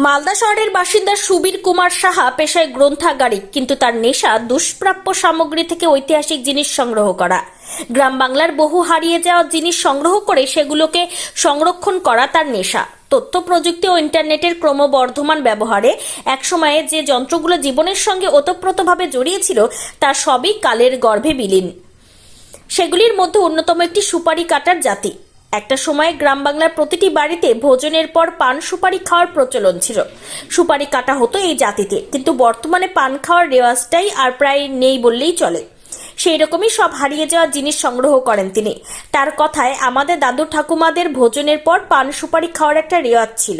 মালদা শহরের বাসিন্দা সুবীর কুমার সাহা পেশায় গ্রন্থাগারিক, কিন্তু তার নেশা দুষ্প্রাপ্য সামগ্রী থেকে ঐতিহাসিক জিনিস সংগ্রহ করা। গ্রাম বাংলার বহু হারিয়ে যাওয়া জিনিস সংগ্রহ করে সেগুলোকে সংরক্ষণ করা তার নেশা। তথ্য প্রযুক্তি ও ইন্টারনেটের ক্রমবর্ধমান ব্যবহারে একসময়ে যে যন্ত্রগুলো জীবনের সঙ্গে ওতপ্রোতভাবে জড়িয়েছিল তা সবই কালের গর্ভে বিলীন। সেগুলির মধ্যে অন্যতম একটি সুপারি কাটার জাতি। একটা সময় গ্রাম বাংলার প্রতিটি বাড়িতে ভোজনের পর পান সুপারি খাওয়ার প্রচলন ছিল। সুপারি কাটা হতো এই জাতিতে, কিন্তু বর্তমানে পান খাওয়ার রেওয়াজটাই আর প্রায় নেই বললেই চলে। সেই রকমই সব হারিয়ে যাওয়া জিনিস সংগ্রহ করেন তিনি। তার কথায়, আমাদের দাদু ঠাকুমাদের ভোজনের পর পান সুপারি খাওয়ার একটা রেওয়াজ ছিল।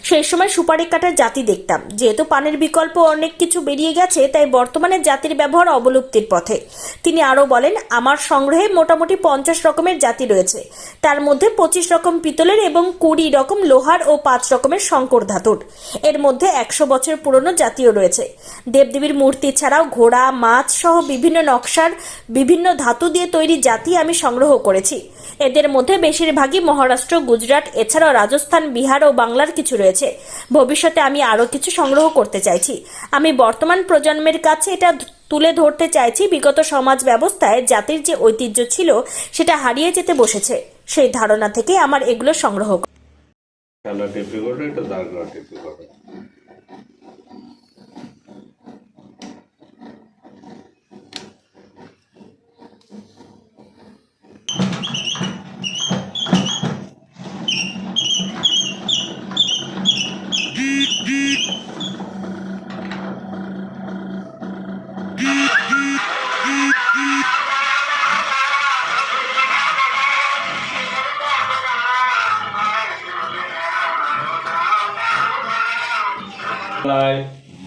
সেই সময় সুপারি কাটার জাতি দেখতাম। যেহেতু পানের বিকল্প অনেক কিছু বেরিয়ে গেছে, তাই বর্তমানে জাতির ব্যবহার অবলুপ্তির পথে। তিনি আরও বলেন, আমার সংগ্রহে মোটামুটি 50 রকমের জাতি রয়েছে। তার মধ্যে 25 রকম পিতলের এবং 20 রকম লোহার ও 5 রকমের শঙ্কর ধাতুর। এর মধ্যে 100 বছর পুরনো জাতীয় রয়েছে। দেবদেবীর মূর্তি ছাড়াও ঘোড়া, মাছ সহ বিভিন্ন নকশার বিভিন্ন ধাতু দিয়ে তৈরি জাতি আমি সংগ্রহ করেছি। এদের মধ্যে বেশিরভাগই মহারাষ্ট্র, গুজরাট, এছাড়াও রাজস্থান, বিহার ও বাংলার কিছু রয়েছে। ভবিষ্যতে আমি আরও কিছু সংগ্রহ করতে চাইছি। আমি বর্তমান প্রজন্মের কাছে এটা তুলে ধরতে চাইছি, বিগত সমাজ ব্যবস্থায় জাতির যে ঐতিহ্য ছিল সেটা হারিয়ে যেতে বসেছে। সেই ধারণা থেকে আমার এগুলো সংগ্রহ।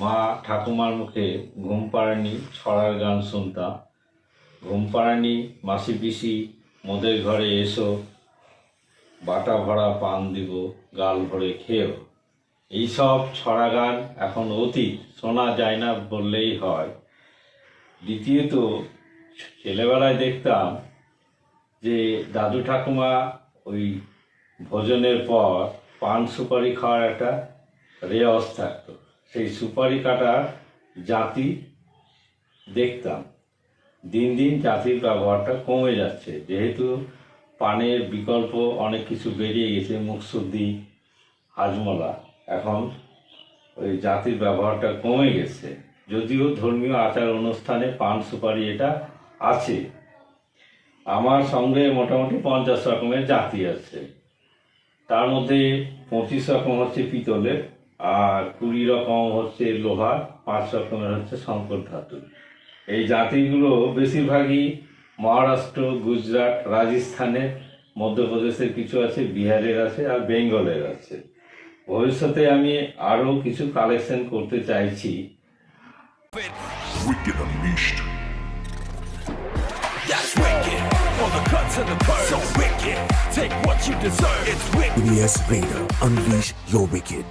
মা ঠাকুমার মুখে ঘুম পাড়ানি ছড়ার গান শুনতাম। ঘুম পাড়ানি মাসি পিসি মোদের ঘরে এসো, বাটা ভরা পান দিব, গাল ভরে খেয়েও। এইসব ছড়া গান এখন অতীত, শোনা যায় না বললেই হয়। দ্বিতীয়ত, ছেলেবেলায় দেখতাম যে দাদু ঠাকুমা ওই ভোজনের পর পান সুপারি খাওয়ার একটা রেওয়াজ থাকতো। সেই সুপারি কাটার জাতি দেখতাম। দিন দিন জাতির ব্যবহারটা কমে যাচ্ছে, যেহেতু পানের বিকল্প অনেক কিছু বেরিয়ে গেছে, মুখশুদ্ধি, হাজমোলা। এখন ওই জাতির ব্যবহারটা কমে গেছে। যদিও ধর্মীয় আচার অনুষ্ঠানে পান সুপারি এটা আছে। আমার সঙ্গে মোটামুটি 50 রকমের জাতি আছে। তার মধ্যে 25 রকম হচ্ছে পিতলের, আর 20 রকম হচ্ছে লোহার, 5 রকমের হচ্ছে শঙ্কর ধাতু। এই জাতিগুলো বেশিরভাগই মহারাষ্ট্র, গুজরাট, রাজস্থানের, মধ্যপ্রদেশের কিছু আছে, বিহারের আছে, আর বেঙ্গলের আছে। ভবিষ্যতে আমি আরও কিছু কালেকশন করতে চাইছি। Wicked Unleashed. That's wicked. All the cuts and the curves. So wicked. Take what you deserve. It's wicked. ES Raider. Unleash your wicked.